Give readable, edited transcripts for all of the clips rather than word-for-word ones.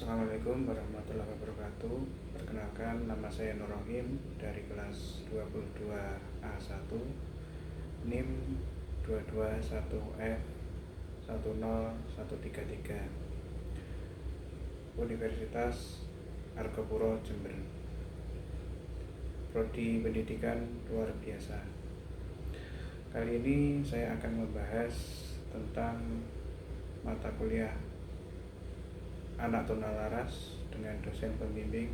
Assalamualaikum warahmatullahi wabarakatuh. Perkenalkan, nama saya Nur Rohim dari kelas 22A1, NIM 221F10133, Universitas Argopuro, Jember. Prodi Pendidikan Luar Biasa. Kali ini saya akan membahas tentang mata kuliah Anak Tunalaras dengan dosen pembimbing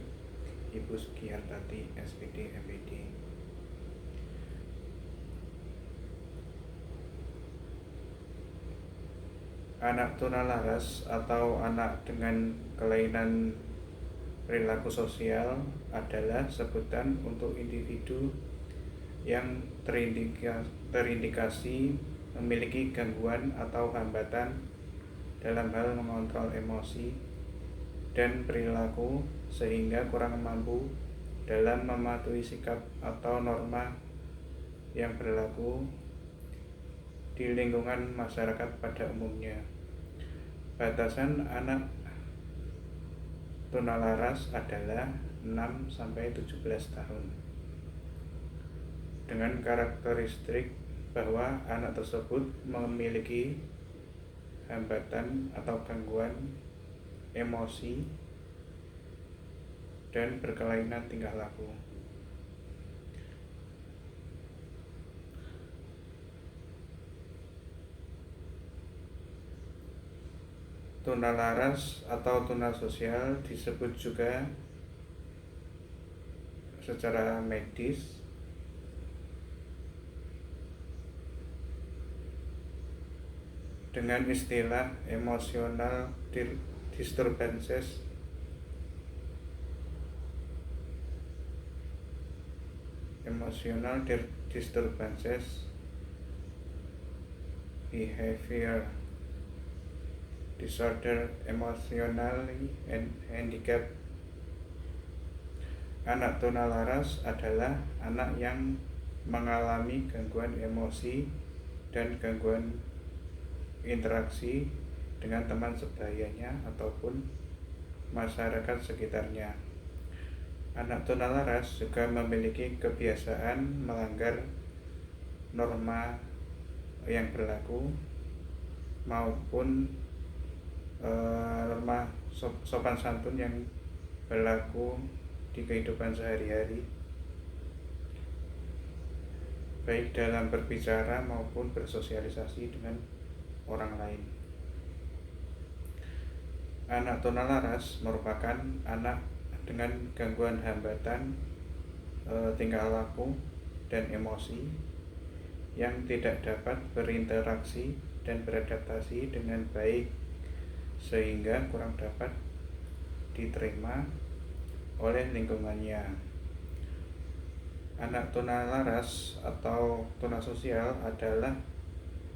Ibu Sugihartati, SPD, MPD. Anak tunalaras atau anak dengan kelainan perilaku sosial adalah sebutan untuk individu yang terindikasi memiliki gangguan atau hambatan dalam hal mengontrol emosi dan perilaku sehingga kurang mampu dalam mematuhi sikap atau norma yang berlaku di lingkungan masyarakat pada umumnya. Batasan anak tunalaras adalah 6-17 tahun dengan karakteristik bahwa anak tersebut memiliki hambatan atau gangguan emosi dan berkelainan tingkah laku. Tunalaras atau tunasosial disebut juga secara medis dengan istilah emotional disturbances behavior disorder, emotionally handicapped. Anak tunalaras adalah anak yang mengalami gangguan emosi dan gangguan interaksi dengan teman sebayanya ataupun masyarakat sekitarnya. Anak tunalaras juga memiliki kebiasaan melanggar norma yang berlaku maupun norma sopan santun yang berlaku di kehidupan sehari-hari, baik dalam berbicara maupun bersosialisasi dengan orang lain. Anak tunalaras merupakan anak dengan gangguan hambatan tingkah laku dan emosi yang tidak dapat berinteraksi dan beradaptasi dengan baik sehingga kurang dapat diterima oleh lingkungannya. Anak tunalaras atau tunasosial adalah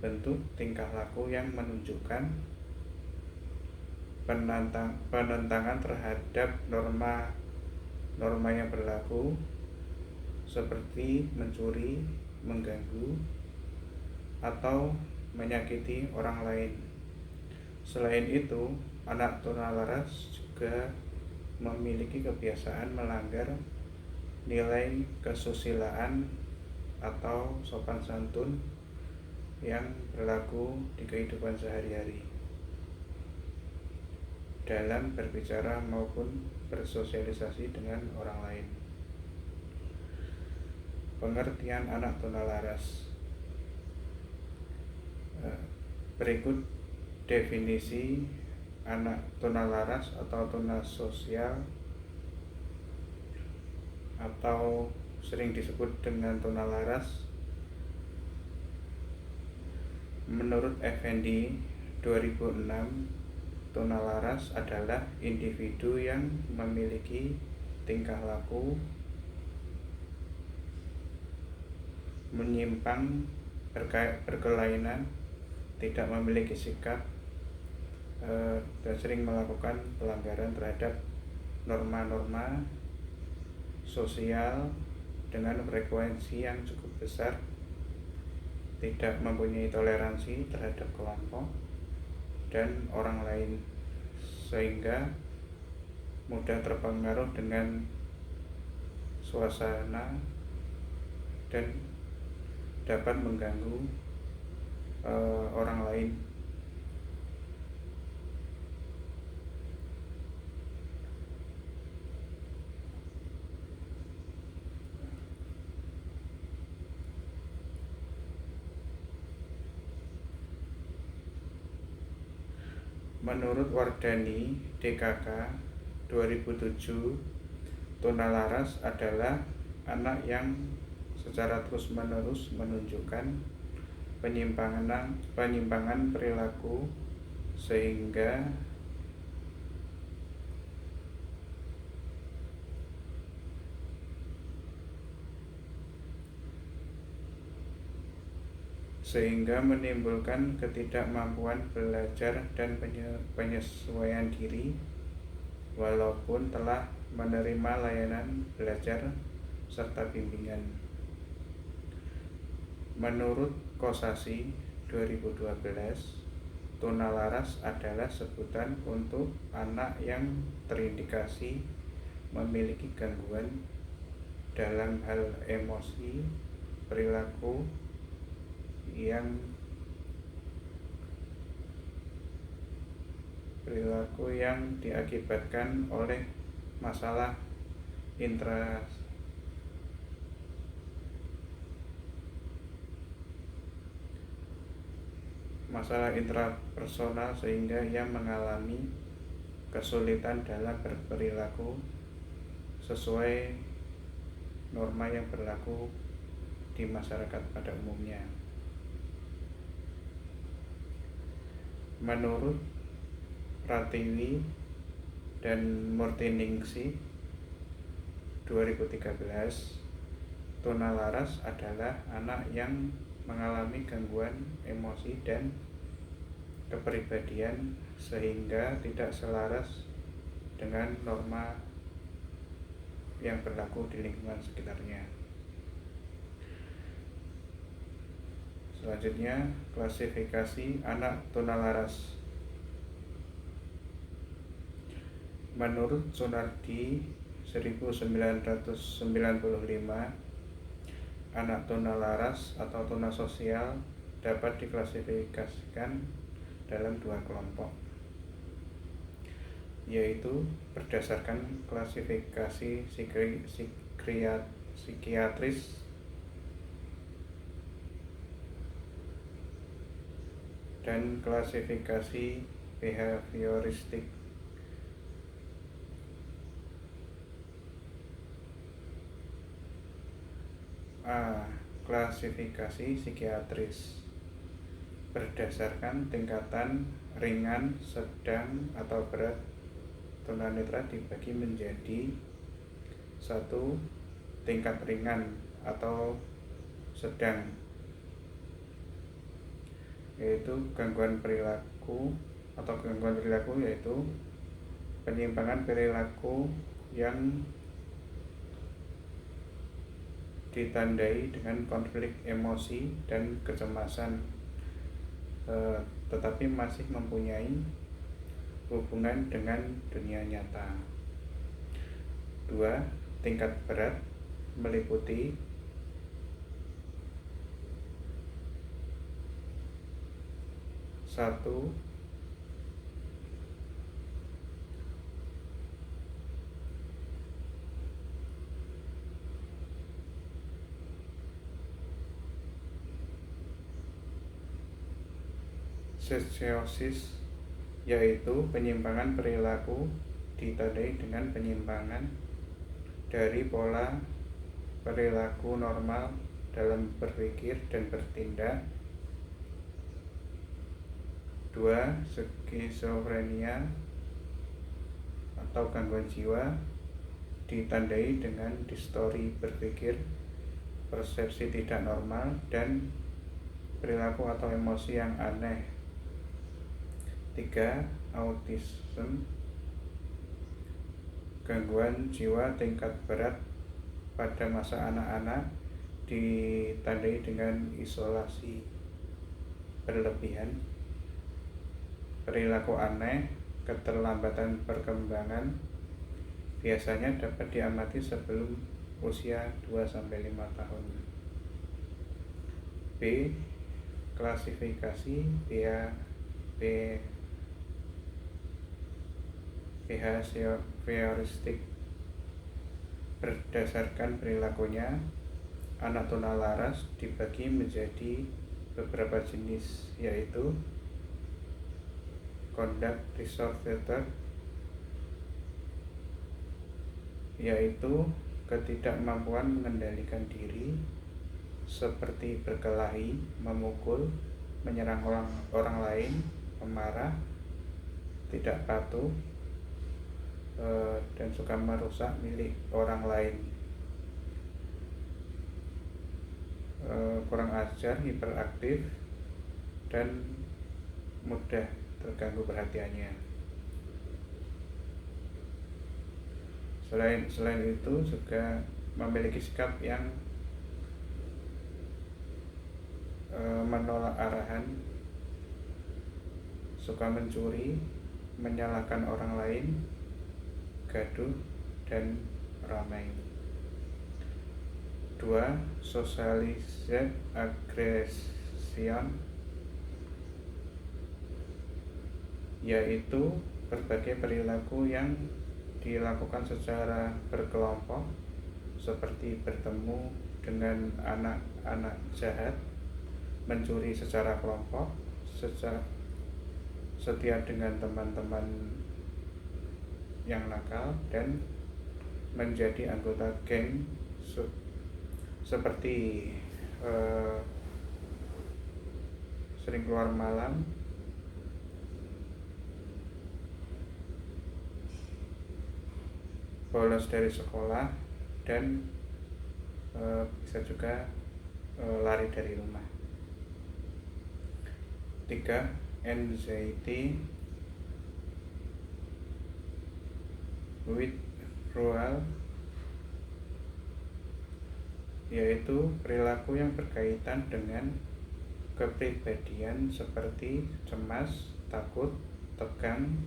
bentuk tingkah laku yang menunjukkan penentangan terhadap norma yang berlaku seperti mencuri, mengganggu, atau menyakiti orang lain. Selain itu, anak tunalaras juga memiliki kebiasaan melanggar nilai kesusilaan atau sopan santun yang berlaku di kehidupan sehari-hari dalam berbicara maupun bersosialisasi dengan orang lain. Pengertian anak tunalaras. Berikut definisi anak tunalaras atau tunasosial atau sering disebut dengan tunalaras. Menurut Effendi 2006, tunalaras adalah individu yang memiliki tingkah laku menyimpang, berkelainan, tidak memiliki sikap, dan sering melakukan pelanggaran terhadap norma-norma sosial dengan frekuensi yang cukup besar, tidak mempunyai toleransi terhadap kelompok dan orang lain, sehingga mudah terpengaruh dengan suasana dan dapat mengganggu orang lain. Menurut Wardani DKK 2007, tunalaras adalah anak yang secara terus-menerus menunjukkan penyimpangan perilaku sehingga menimbulkan ketidakmampuan belajar dan penyesuaian diri walaupun telah menerima layanan belajar serta bimbingan. Menurut Kosasi 2012, tunalaras adalah sebutan untuk anak yang terindikasi memiliki gangguan dalam hal emosi, perilaku yang diakibatkan oleh masalah intrapersonal sehingga ia mengalami kesulitan dalam berperilaku sesuai norma yang berlaku di masyarakat pada umumnya. Menurut Pratiwi dan Murtiningsih 2013, tunalaras adalah anak yang mengalami gangguan emosi dan kepribadian sehingga tidak selaras dengan norma yang berlaku di lingkungan sekitarnya. Selanjutnya, klasifikasi anak tunalaras. Menurut Sunardi 1995, anak tunalaras atau tunasosial dapat diklasifikasikan dalam dua kelompok, yaitu berdasarkan klasifikasi psikiatris dan klasifikasi behavioristik. A. Klasifikasi psikiatris berdasarkan tingkatan ringan, sedang, atau berat. Tunanetra dibagi menjadi 1. Tingkat ringan atau sedang, yaitu gangguan perilaku yaitu penyimpangan perilaku yang ditandai dengan konflik emosi dan kecemasan, tetapi masih mempunyai hubungan dengan dunia nyata. 2. Tingkat berat meliputi satu, schizosis, yaitu penyimpangan perilaku ditandai dengan penyimpangan dari pola perilaku normal dalam berpikir dan bertindak. 2. Skizofrenia atau gangguan jiwa ditandai dengan distori berpikir, persepsi tidak normal, dan perilaku atau emosi yang aneh. 3. Autism, gangguan jiwa tingkat berat pada masa anak-anak ditandai dengan isolasi berlebihan, perilaku aneh, keterlambatan perkembangan, biasanya dapat diamati sebelum usia 2-5 tahun. B. Klasifikasi behavioristik. Berdasarkan perilakunya, anak tunalaras dibagi menjadi beberapa jenis, yaitu conduct disorder, yaitu ketidakmampuan mengendalikan diri seperti berkelahi, memukul, menyerang orang lain, memarah, tidak patuh, dan suka merusak milik orang lain, kurang ajar, hiperaktif, dan mudah terganggu perhatiannya. Selain itu juga memiliki sikap yang menolak arahan, suka mencuri, menyalahkan orang lain, gaduh, dan ramai. 2. Socialized aggression, yaitu berbagai perilaku yang dilakukan secara berkelompok, seperti bertemu dengan anak-anak jahat, mencuri secara kelompok, setia dengan teman-teman yang nakal, dan menjadi anggota geng seperti sering keluar malam, bolos dari sekolah, dan bisa juga lari dari rumah. 3. Anxiety withdrawal, yaitu perilaku yang berkaitan dengan kepribadian seperti cemas, takut, tegang,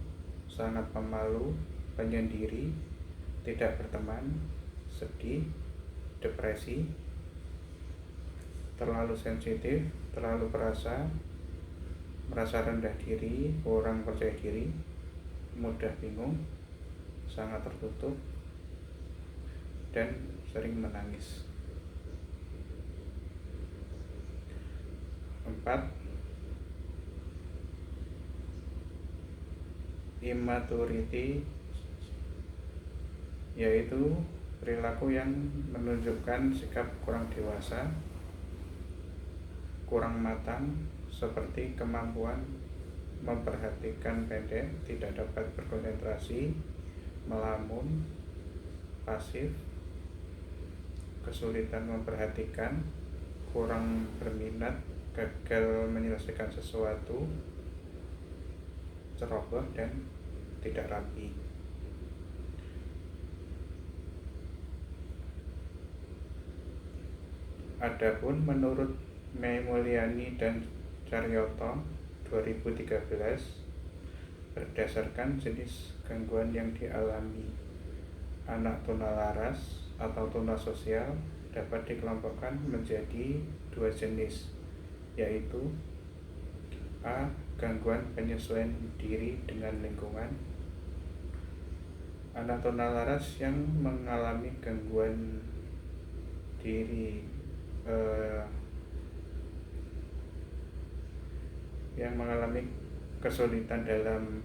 sangat pemalu, penyendiri, tidak berteman, sedih, depresi, terlalu sensitif, terlalu merasa rendah diri, kurang percaya diri, mudah bingung, sangat tertutup, dan sering menangis. 4. Immaturity, yaitu perilaku yang menunjukkan sikap kurang dewasa, kurang matang, seperti kemampuan memperhatikan pendek, tidak dapat berkonsentrasi, melamun, pasif, kesulitan memperhatikan, kurang berminat, gagal menyelesaikan sesuatu, ceroboh, dan tidak rapi. Adapun menurut Mei Mulyani dan Caryoto 2013, berdasarkan jenis gangguan yang dialami anak tunalaras atau tunasosial dapat dikelompokkan menjadi 2 jenis, yaitu A. Gangguan penyesuaian diri dengan lingkungan. Anak tunalaras yang mengalami gangguan yang mengalami kesulitan dalam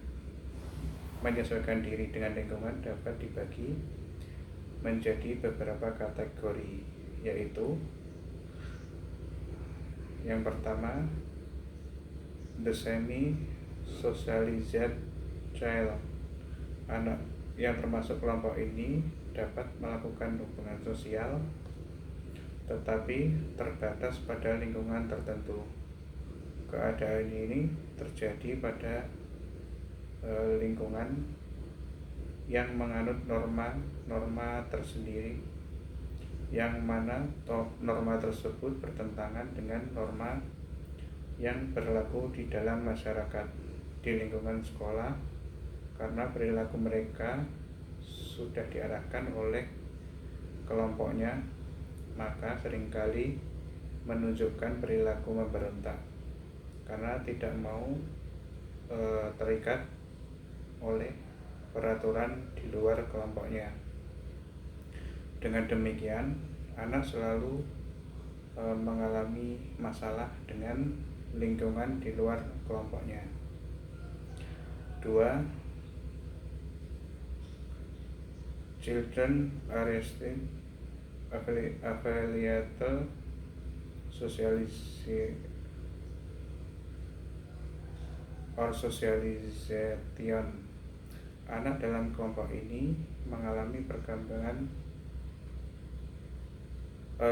menyesuaikan diri dengan lingkungan dapat dibagi menjadi beberapa kategori, yaitu yang pertama, the semi-socialized child. Anak yang termasuk kelompok ini dapat melakukan hubungan sosial, tetapi terbatas pada lingkungan tertentu. Keadaan ini terjadi pada lingkungan yang menganut norma tersendiri, yang mana norma tersebut bertentangan dengan norma yang berlaku di dalam masyarakat, di lingkungan sekolah, karena perilaku mereka sudah diarahkan oleh kelompoknya, maka seringkali menunjukkan perilaku memberontak karena tidak mau terikat oleh peraturan di luar kelompoknya. Dengan demikian, anak selalu mengalami masalah dengan lingkungan di luar kelompoknya. 2. Children arrested affiliated socialization. Anak dalam kelompok ini mengalami perkembangan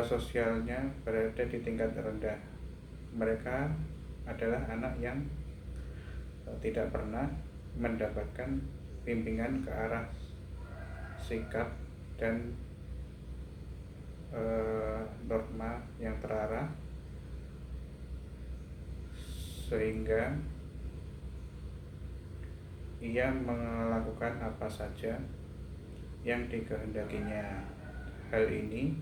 sosialnya berada di tingkat rendah. Mereka adalah anak yang tidak pernah mendapatkan bimbingan ke arah sikap dan norma yang terarah, sehingga ia melakukan apa saja yang dikehendakinya. Hal ini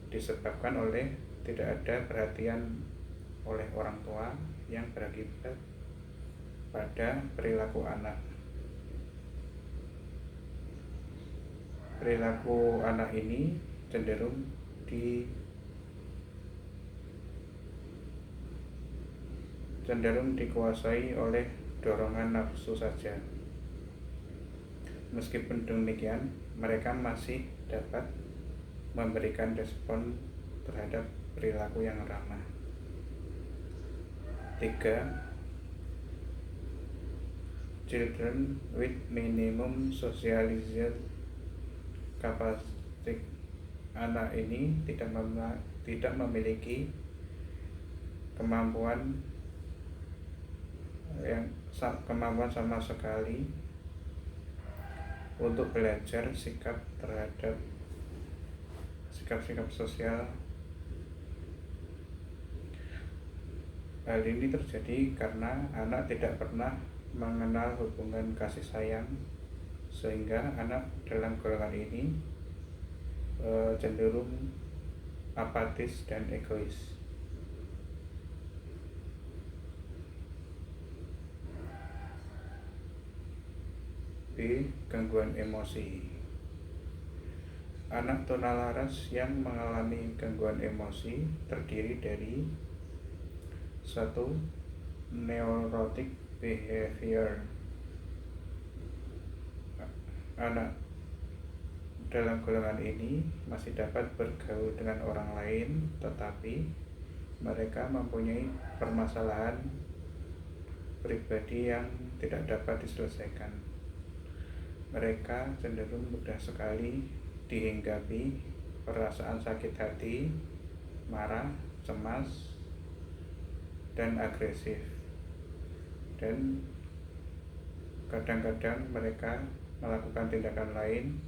disebabkan oleh tidak ada perhatian oleh orang tua yang berakibat pada perilaku anak. Perilaku anak ini cenderung dikuasai oleh dorongan nafsu saja. Meskipun demikian, mereka masih dapat memberikan respon terhadap perilaku yang ramah. 3. Children with minimum socialization capacity. Anak ini tidak memiliki kemampuan sama sekali untuk belajar sikap sosial. Hal ini terjadi karena anak tidak pernah mengenal hubungan kasih sayang, sehingga anak dalam golongan ini cenderung apatis dan egois. B. Gangguan emosi. Anak tunalaras yang mengalami gangguan emosi terdiri dari 1. Neurotic behavior. Anak dalam golongan ini masih dapat bergaul dengan orang lain, tetapi mereka mempunyai permasalahan pribadi yang tidak dapat diselesaikan. Mereka cenderung mudah sekali dihinggapi perasaan sakit hati, marah, cemas, dan agresif. Dan kadang-kadang mereka melakukan tindakan lain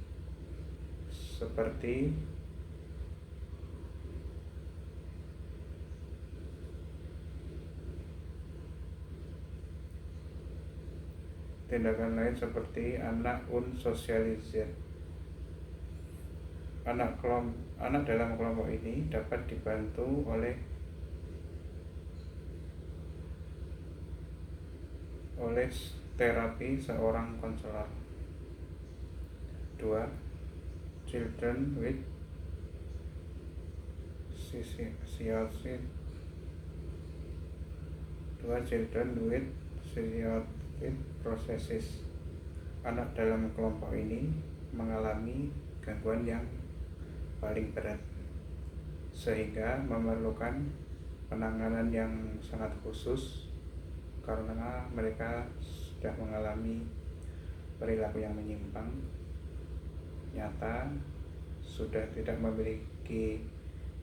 seperti anak unsocialized. Anak dalam kelompok ini dapat dibantu oleh terapi seorang konselor. 2. Children with psychosis. Processes. Anak dalam kelompok ini mengalami gangguan yang paling berat, sehingga memerlukan penanganan yang sangat khusus karena mereka sudah mengalami perilaku yang menyimpang, nyata, sudah tidak memiliki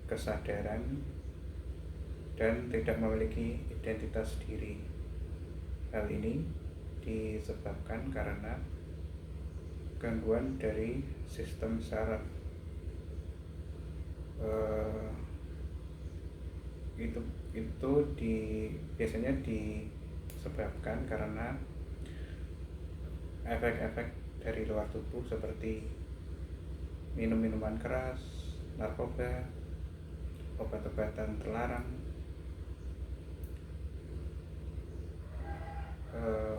kesadaran, dan tidak memiliki identitas diri. Hal ini disebabkan karena gangguan dari sistem saraf. Itu biasanya disebabkan karena efek-efek dari luar tubuh seperti minum minuman keras, narkoba, obat-obatan terlarang.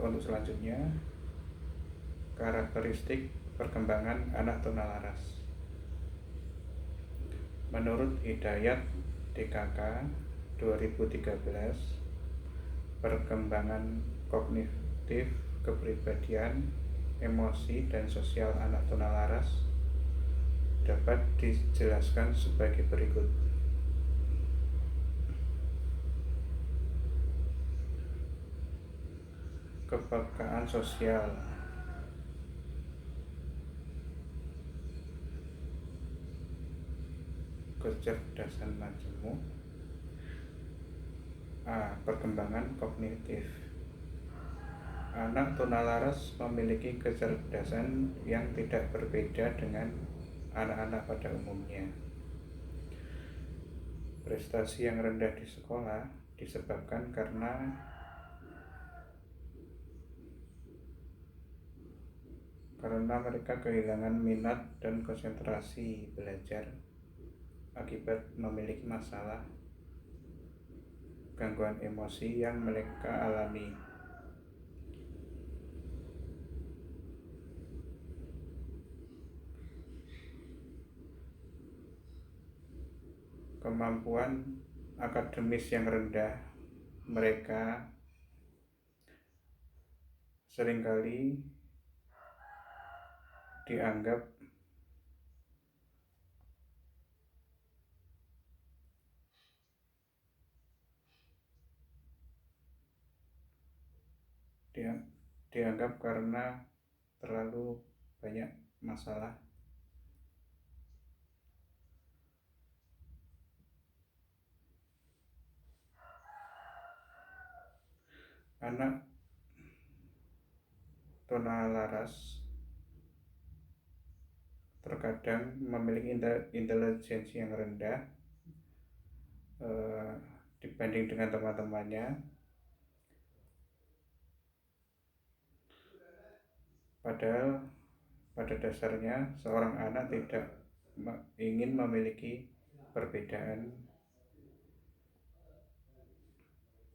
Untuk selanjutnya, karakteristik perkembangan anak tunalaras. Menurut Hidayat DKK 2013, perkembangan kognitif, kepribadian, emosi, dan sosial anak tunalaras dapat dijelaskan sebagai berikut. Kepekaan sosial. Kecerdasan majemuk. A. Perkembangan kognitif. Anak tunalaras memiliki kecerdasan yang tidak berbeda dengan anak-anak pada umumnya. Prestasi yang rendah di sekolah disebabkan karena mereka kehilangan minat dan konsentrasi belajar akibat memiliki masalah gangguan emosi yang mereka alami. Kemampuan akademis yang rendah, mereka seringkali dianggap karena terlalu banyak masalah. Anak tunalaras terkadang memiliki intelijensi yang rendah dibanding dengan teman-temannya. Padahal pada dasarnya seorang anak tidak ingin memiliki perbedaan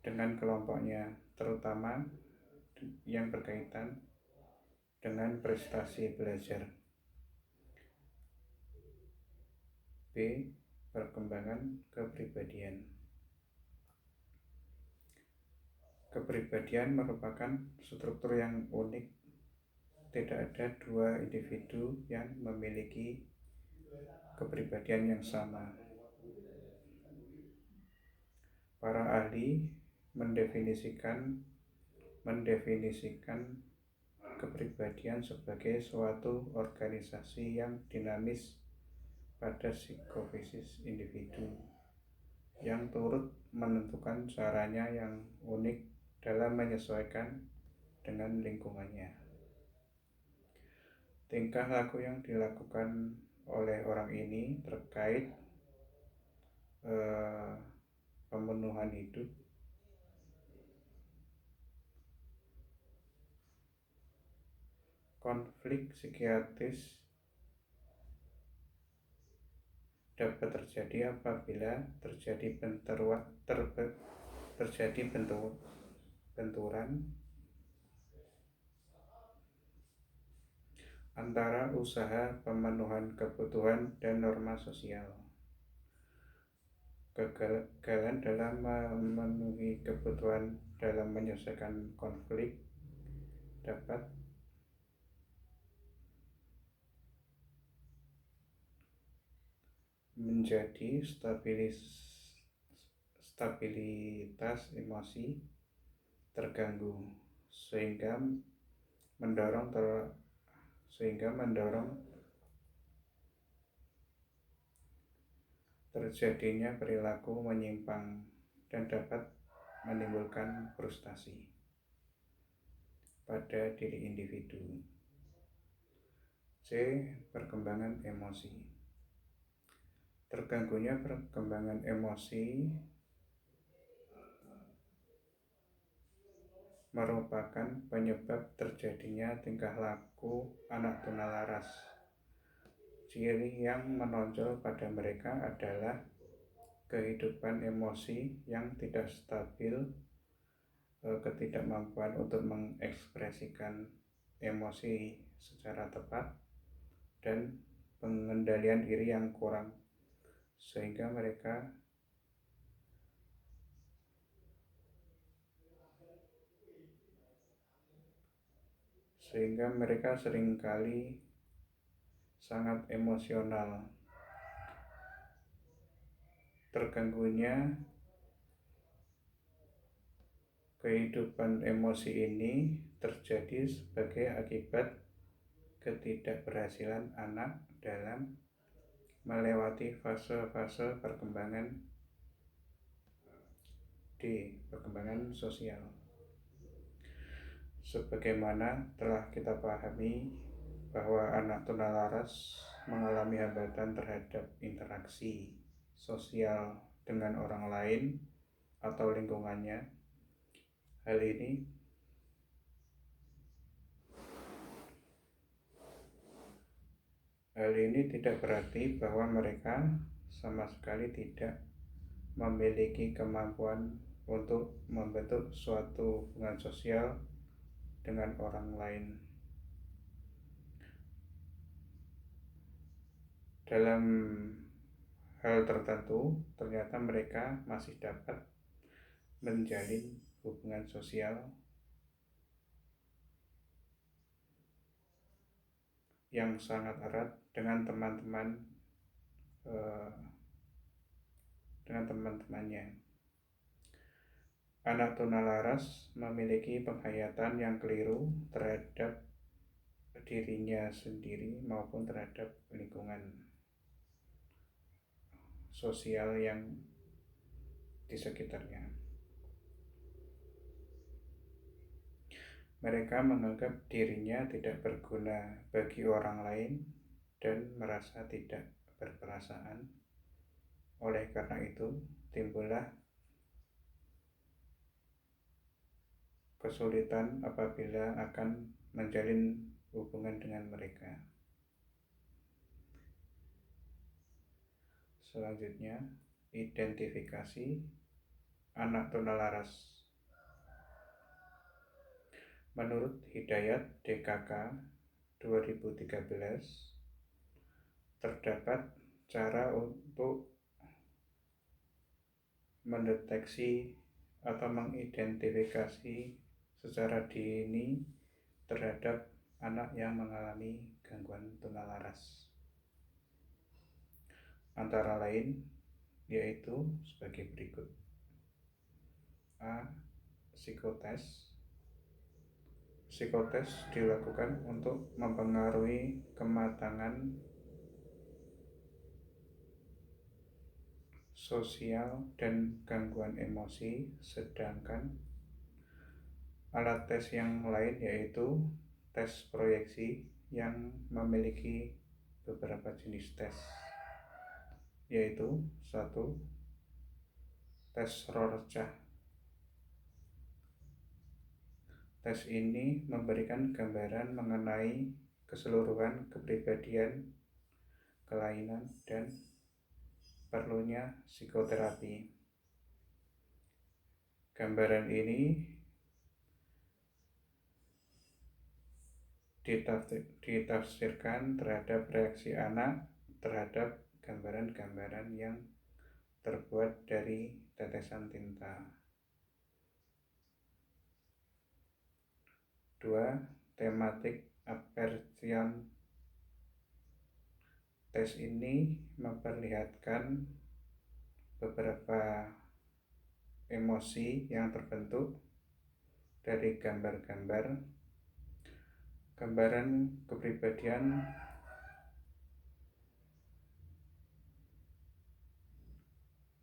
dengan kelompoknya, terutama yang berkaitan dengan prestasi belajar. B. Perkembangan kepribadian. Kepribadian merupakan struktur yang unik. Tidak ada dua individu yang memiliki kepribadian yang sama. Para ahli mendefinisikan kepribadian sebagai suatu organisasi yang dinamis pada psikofisis individu yang turut menentukan caranya yang unik dalam menyesuaikan dengan lingkungannya. Tingkah laku yang dilakukan oleh orang ini terkait pemenuhan hidup, konflik psikiatris dapat terjadi apabila terjadi benturan antara usaha pemenuhan kebutuhan dan norma sosial. Kegagalan dalam memenuhi kebutuhan dalam menyelesaikan konflik dapat menjadi stabilitas emosi terganggu sehingga mendorong terjadinya perilaku menyimpang dan dapat menimbulkan frustasi pada diri individu. C. Perkembangan emosi. Terganggunya perkembangan emosi merupakan penyebab terjadinya tingkah laku anak tunalaras. Ciri yang menonjol pada mereka adalah kehidupan emosi yang tidak stabil, ketidakmampuan untuk mengekspresikan emosi secara tepat, dan pengendalian diri yang kurang, sehingga mereka seringkali sangat emosional. Terganggunya kehidupan emosi ini terjadi sebagai akibat ketidakberhasilan anak dalam melewati fase-fase perkembangan sosial. Sebagaimana telah kita pahami bahwa anak tunalaras mengalami hambatan terhadap interaksi sosial dengan orang lain atau lingkungannya. Hal ini tidak berarti bahwa mereka sama sekali tidak memiliki kemampuan untuk membentuk suatu hubungan sosial dengan orang lain. Dalam hal tertentu, ternyata mereka masih dapat menjalin hubungan sosial yang sangat erat dengan teman-temannya. Anak tunalaras memiliki penghayatan yang keliru terhadap dirinya sendiri maupun terhadap lingkungan sosial yang di sekitarnya. Mereka menganggap dirinya tidak berguna bagi orang lain dan merasa tidak berperasaan. Oleh karena itu, timbullah kesulitan apabila akan menjalin hubungan dengan mereka. Selanjutnya, identifikasi anak tunalaras. Menurut Hidayat DKK 2013, terdapat cara untuk mendeteksi atau mengidentifikasi secara dini terhadap anak yang mengalami gangguan tunalaras. Antara lain yaitu sebagai berikut. A. Psikotes. Psikotes dilakukan untuk mempengaruhi kematangan sosial dan gangguan emosi, sedangkan alat tes yang lain yaitu tes proyeksi yang memiliki beberapa jenis tes, yaitu 1. Tes Rorschach. Tes ini memberikan gambaran mengenai keseluruhan kepribadian, kelainan, dan perlunya psikoterapi. Gambaran ini ditafsirkan terhadap reaksi anak terhadap gambaran-gambaran yang terbuat dari tetesan tinta. 2. Thematic aversion. Tes ini memperlihatkan beberapa emosi yang terbentuk dari gambaran kepribadian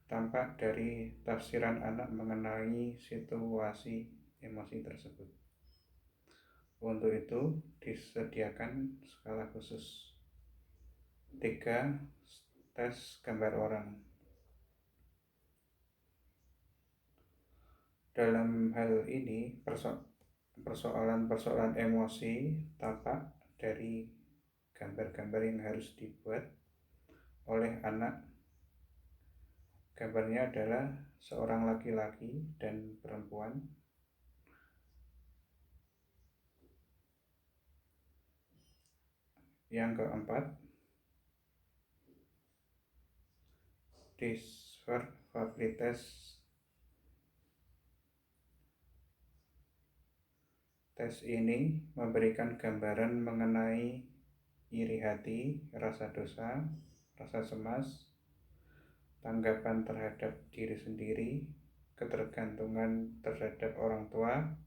tampak dari tafsiran anak mengenai situasi emosi tersebut. Untuk itu disediakan skala khusus. 3. Tes gambar orang. Dalam hal ini persoalan-persoalan emosi tampak dari gambar-gambar yang harus dibuat oleh anak. Gambarnya adalah seorang laki-laki dan perempuan. Yang keempat, disverfabilitas. Tes ini memberikan gambaran mengenai iri hati, rasa dosa, rasa cemas, tanggapan terhadap diri sendiri, ketergantungan terhadap orang tua,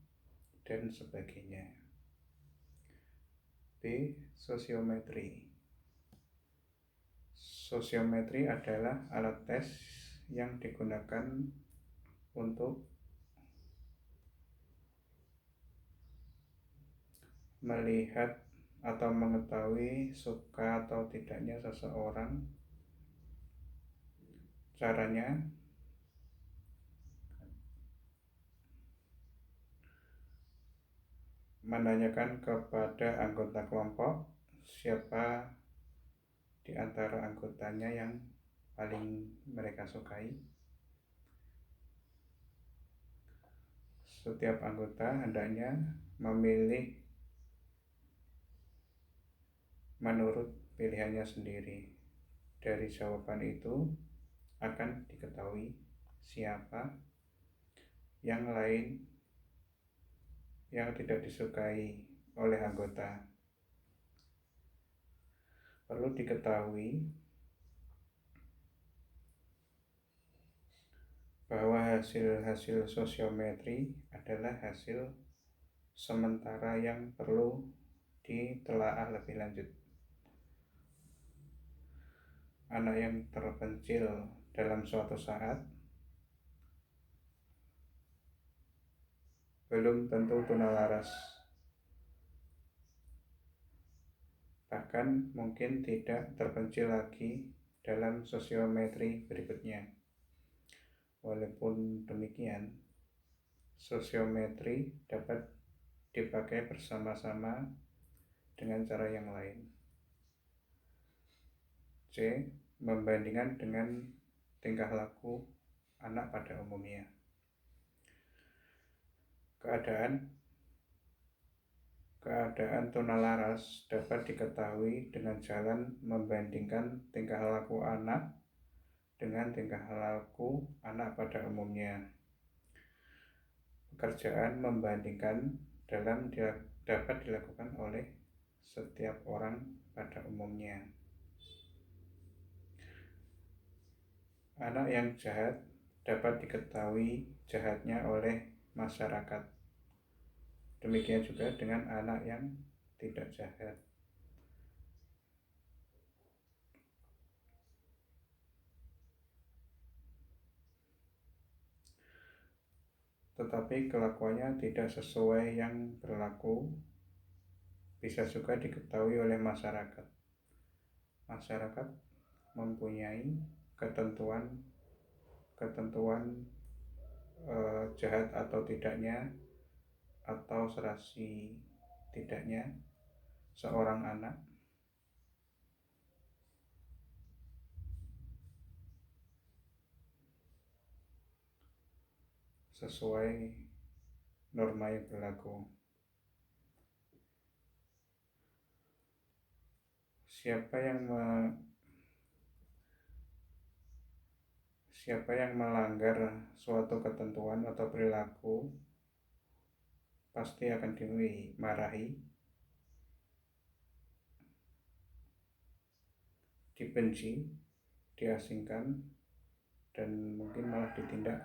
dan sebagainya. B. Sosiometri. Sosiometri adalah alat tes yang digunakan untuk melihat atau mengetahui suka atau tidaknya seseorang. Caranya menanyakan kepada anggota kelompok siapa di antara anggotanya yang paling mereka sukai. Setiap anggota hendaknya memilih menurut pilihannya sendiri. Dari jawaban itu akan diketahui siapa yang lain yang tidak disukai oleh anggota. Perlu diketahui bahwa hasil-hasil sosiometri adalah hasil sementara yang perlu ditelaah lebih lanjut. Anak yang terpencil dalam suatu saat belum tentu tunalaras, bahkan mungkin tidak terpencil lagi dalam sosiometri berikutnya. Walaupun demikian, sosiometri dapat dipakai bersama-sama dengan cara yang lain. C. Membandingkan dengan tingkah laku anak pada umumnya. Keadaan tunalaras dapat diketahui dengan jalan membandingkan tingkah laku anak dengan tingkah laku anak pada umumnya. Pekerjaan membandingkan dapat dilakukan oleh setiap orang pada umumnya. Anak yang jahat dapat diketahui jahatnya oleh masyarakat. Demikian juga dengan anak yang tidak jahat. Tetapi kelakuannya tidak sesuai yang berlaku bisa juga diketahui oleh masyarakat. Masyarakat mempunyai ketentuan jahat atau tidaknya atau serasi tidaknya seorang anak sesuai norma yang berlaku. Siapa yang melanggar suatu ketentuan atau perilaku pasti akan dimarahi, dibenci, diasingkan, dan mungkin malah ditindak.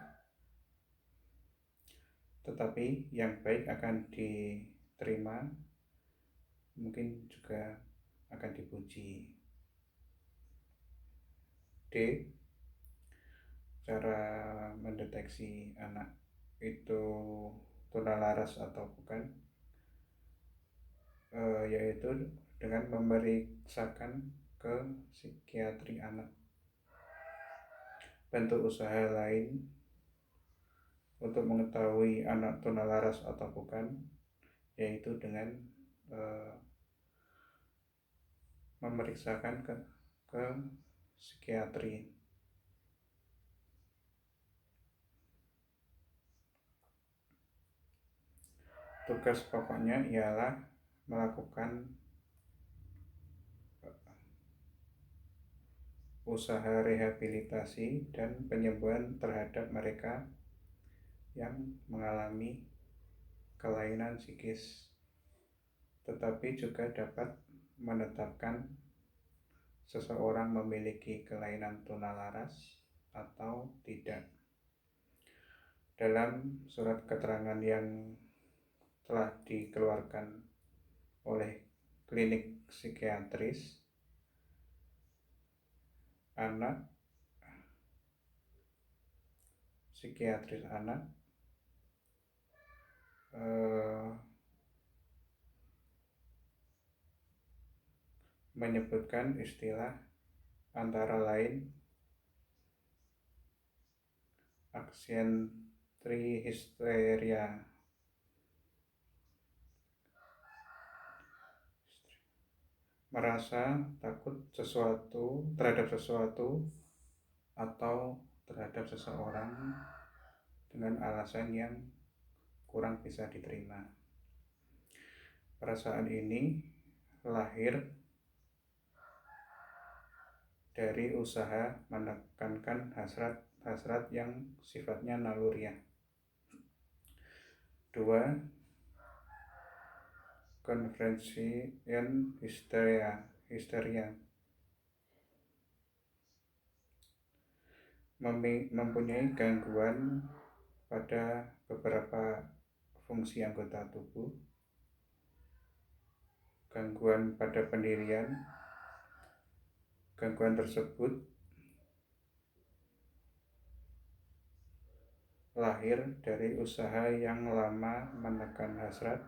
Tetapi yang baik akan diterima, mungkin juga akan dipuji. D. Cara mendeteksi anak itu tunalaras atau bukan, yaitu dengan memeriksakan ke psikiatri anak. Bentuk usaha lain untuk mengetahui anak tunalaras atau bukan, yaitu dengan memeriksakan ke psikiatri. Tugas pokoknya ialah melakukan usaha rehabilitasi dan penyembuhan terhadap mereka yang mengalami kelainan psikis, tetapi juga dapat menetapkan seseorang memiliki kelainan tunalaras atau tidak. Dalam surat keterangan yang telah dikeluarkan oleh klinik psikiatris anak menyebutkan istilah antara lain anxiety hysteria, merasa takut terhadap sesuatu atau terhadap seseorang dengan alasan yang kurang bisa diterima. Perasaan ini lahir dari usaha menekankan hasrat yang sifatnya naluriah. 2. Conversion hysteria mempunyai gangguan pada beberapa fungsi anggota tubuh, gangguan pada pendirian. Gangguan tersebut lahir dari usaha yang lama menekan hasrat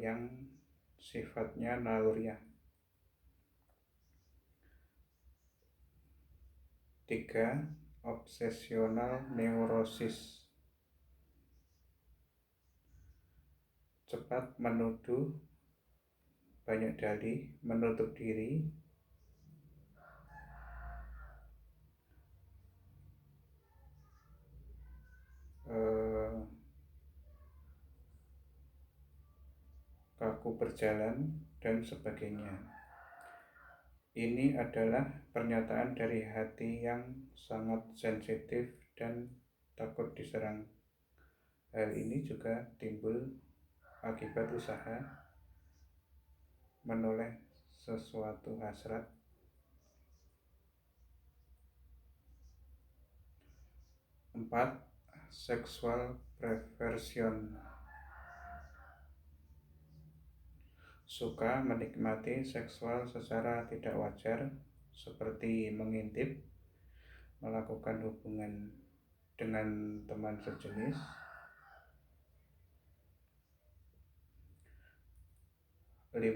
yang sifatnya naluriah. 3. Obsesional neurosis, cepat menuduh, banyak dalih, menutup diri, kaku berjalan, dan sebagainya. Ini adalah pernyataan dari hati yang sangat sensitif dan takut diserang. Hal ini juga timbul akibat usaha menoleh sesuatu hasrat. 4. Sexual perversion, suka menikmati seksual secara tidak wajar seperti mengintip, melakukan hubungan dengan teman sejenis. 5.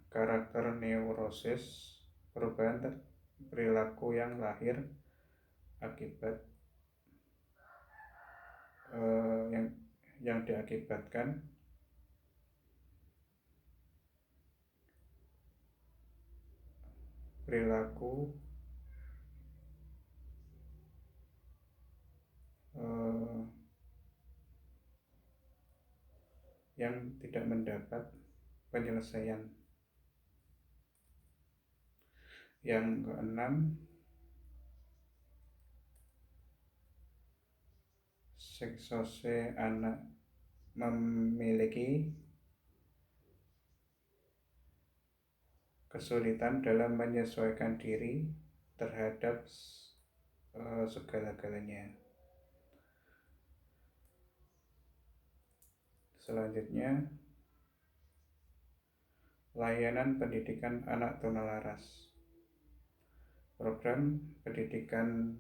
Karakter neurosis, perubahan perilaku yang lahir akibat yang diakibatkan perilaku yang tidak mendapat penyelesaian. Yang keenam, seksose anak memiliki kesulitan dalam menyesuaikan diri terhadap segala-galanya. Selanjutnya, layanan pendidikan anak tunalaras. Program pendidikan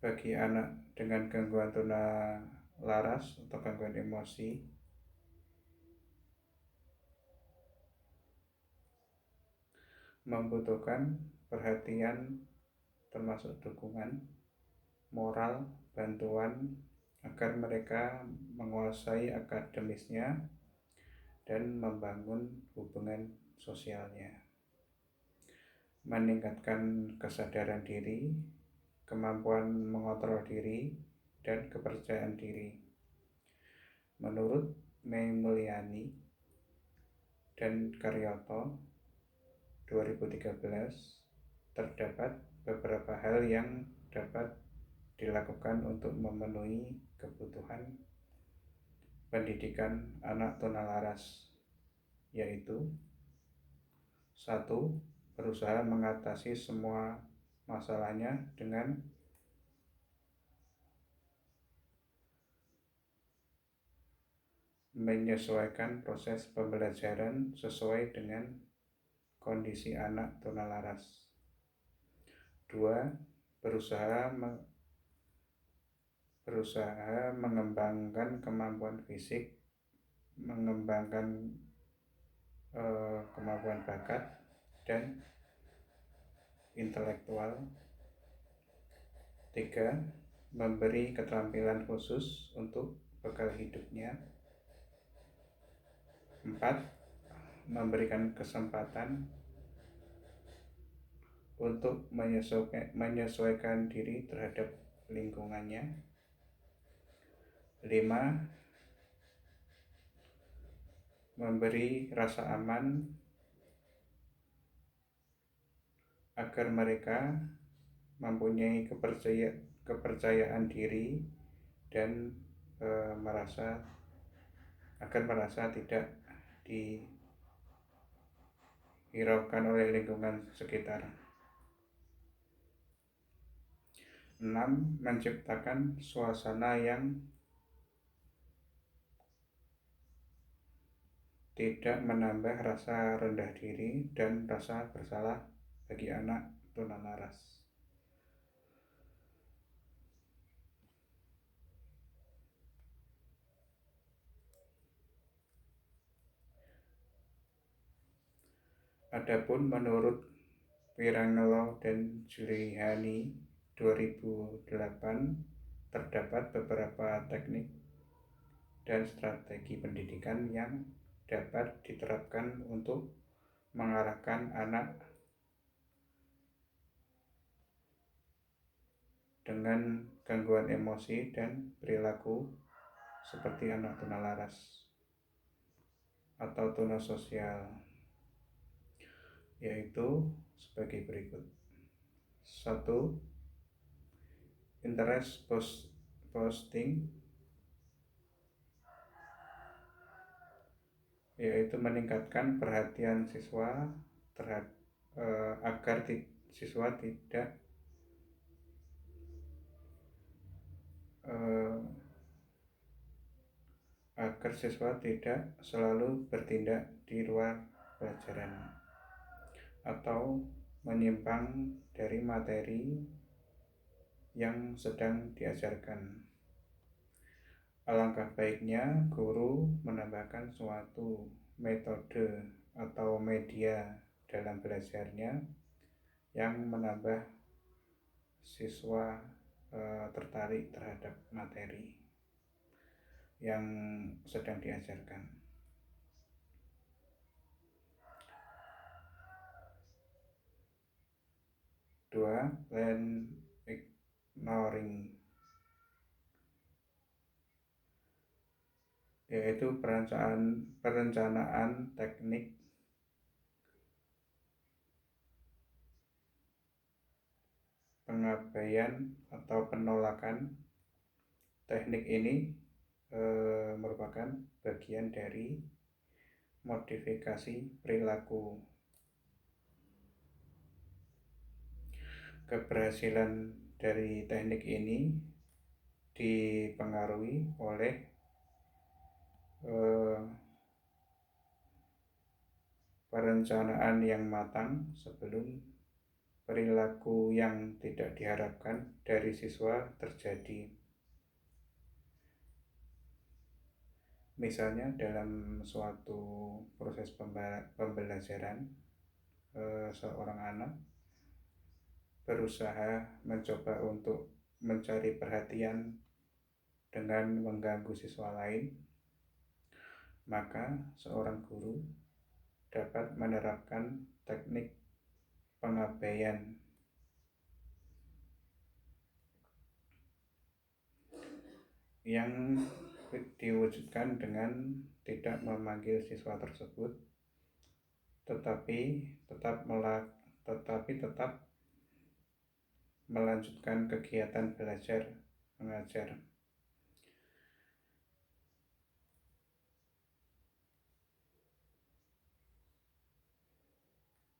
bagi anak dengan gangguan tunalaras atau gangguan emosi membutuhkan perhatian termasuk dukungan moral, bantuan agar mereka menguasai akademisnya dan membangun hubungan sosialnya, meningkatkan kesadaran diri, kemampuan mengontrol diri, dan kepercayaan diri. Menurut Mei Mulyani dan Karyoto 2013, terdapat beberapa hal yang dapat dilakukan untuk memenuhi kebutuhan pendidikan anak tunalaras, yaitu 1. Berusaha mengatasi semua masalahnya dengan menyesuaikan proses pembelajaran sesuai dengan kondisi anak tunalaras. 2. Berusaha mengembangkan kemampuan fisik, mengembangkan kemampuan bakat dan intelektual. 3. Memberi keterampilan khusus untuk bekal hidupnya. 4. Memberikan kesempatan untuk menyesuaikan diri terhadap lingkungannya. 5. Memberi rasa aman agar mereka mempunyai kepercayaan diri dan merasa tidak dihiraukan oleh lingkungan sekitar. 6. Menciptakan suasana yang tidak menambah rasa rendah diri dan rasa bersalah bagi anak tunalaras. Adapun menurut Pirangelo dan Giuliani 2008, terdapat beberapa teknik dan strategi pendidikan yang dapat diterapkan untuk mengarahkan anak dengan gangguan emosi dan perilaku seperti anak tunalaras atau tuna sosial, yaitu sebagai berikut. 1. Interest posting, yaitu meningkatkan perhatian siswa agar siswa tidak selalu bertindak di luar pelajaran atau menyimpang dari materi yang sedang diajarkan. Alangkah baiknya guru menambahkan suatu metode atau media dalam belajarnya yang menambah siswa tertarik terhadap materi yang sedang diajarkan. 2. Plan ignoring, yaitu perencanaan teknik pengabaian atau penolakan. Teknik ini merupakan bagian dari modifikasi perilaku. Keberhasilan dari teknik ini dipengaruhi oleh perencanaan yang matang sebelum perilaku yang tidak diharapkan dari siswa terjadi. Misalnya dalam suatu proses pembelajaran, seorang anak berusaha mencoba untuk mencari perhatian dengan mengganggu siswa lain, maka seorang guru dapat menerapkan teknik pengabaian yang diwujudkan dengan tidak memanggil siswa tersebut, tetapi tetap melanjutkan kegiatan belajar mengajar.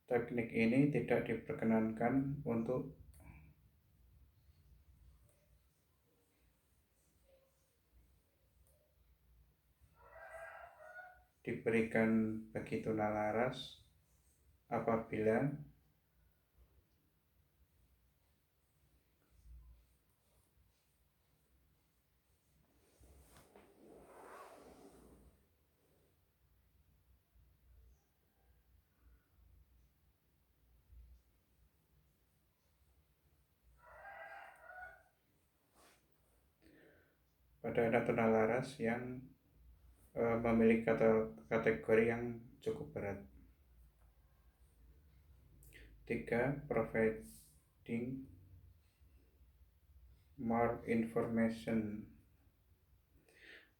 Teknik ini tidak diperkenankan untuk diberikan bagi tunalaras apabila pada anak tunalaras yang memiliki kategori yang cukup berat. 3. Providing more information,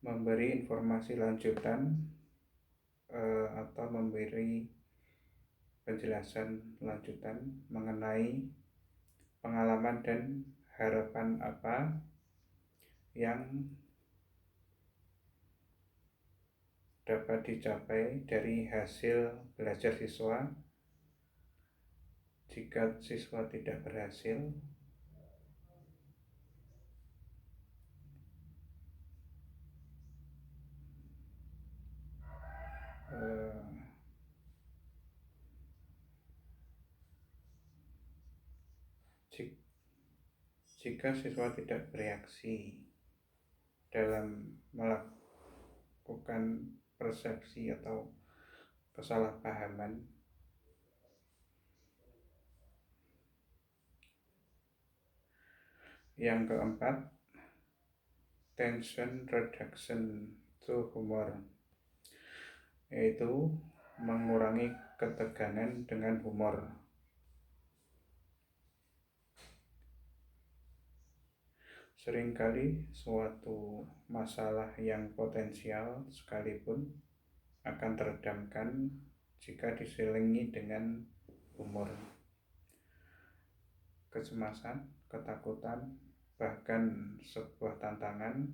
memberi informasi lanjutan atau memberi penjelasan lanjutan mengenai pengalaman dan harapan apa yang dapat dicapai dari hasil belajar siswa. Jika siswa tidak berhasil, jika siswa tidak bereaksi dalam melakukan persepsi atau kesalahpahaman, yang keempat, tension reduction through humor, yaitu mengurangi ketegangan dengan humor. Seringkali suatu masalah yang potensial sekalipun akan teredamkan jika diselingi dengan humor. Kecemasan, ketakutan, bahkan sebuah tantangan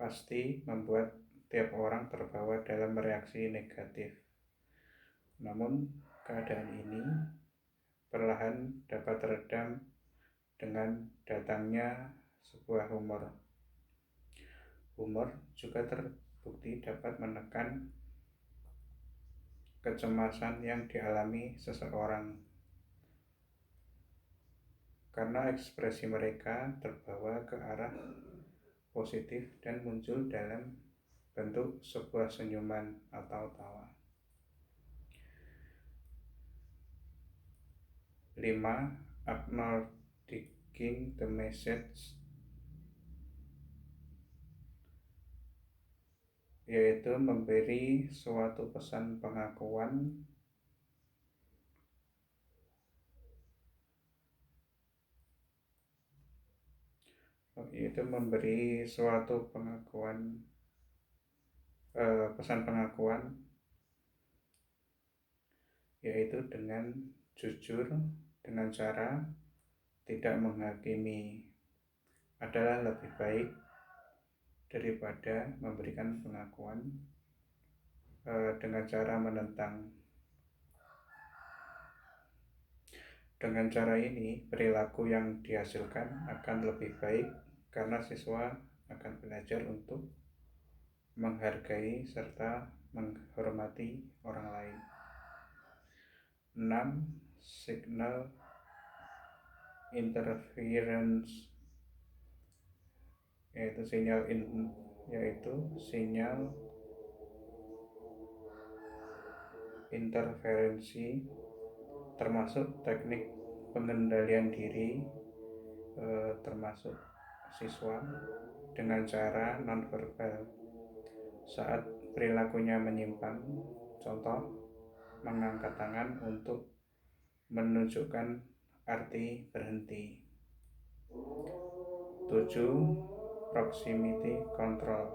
pasti membuat tiap orang terbawa dalam reaksi negatif. Namun keadaan ini perlahan dapat teredam dengan datangnya sebuah humor. Humor juga terbukti dapat menekan kecemasan yang dialami seseorang, karena ekspresi mereka terbawa ke arah positif dan muncul dalam bentuk sebuah senyuman atau tawa. 5. Acknowledging the message, yaitu memberi suatu pesan pengakuan pesan pengakuan, yaitu dengan jujur, dengan cara tidak menghakimi, adalah lebih baik daripada memberikan pengakuan dengan cara menentang. Dengan cara ini, perilaku yang dihasilkan akan lebih baik karena siswa akan belajar untuk menghargai serta menghormati orang lain. 6. Signal interference, yaitu sinyal interferensi, termasuk teknik pengendalian diri, termasuk siswa dengan cara nonverbal saat perilakunya menyimpang. Contoh, mengangkat tangan untuk menunjukkan arti berhenti. 7. Proximity control,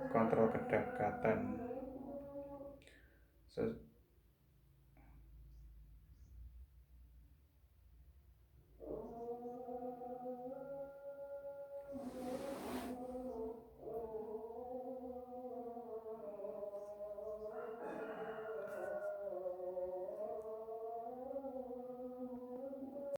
kontrol kedekatan.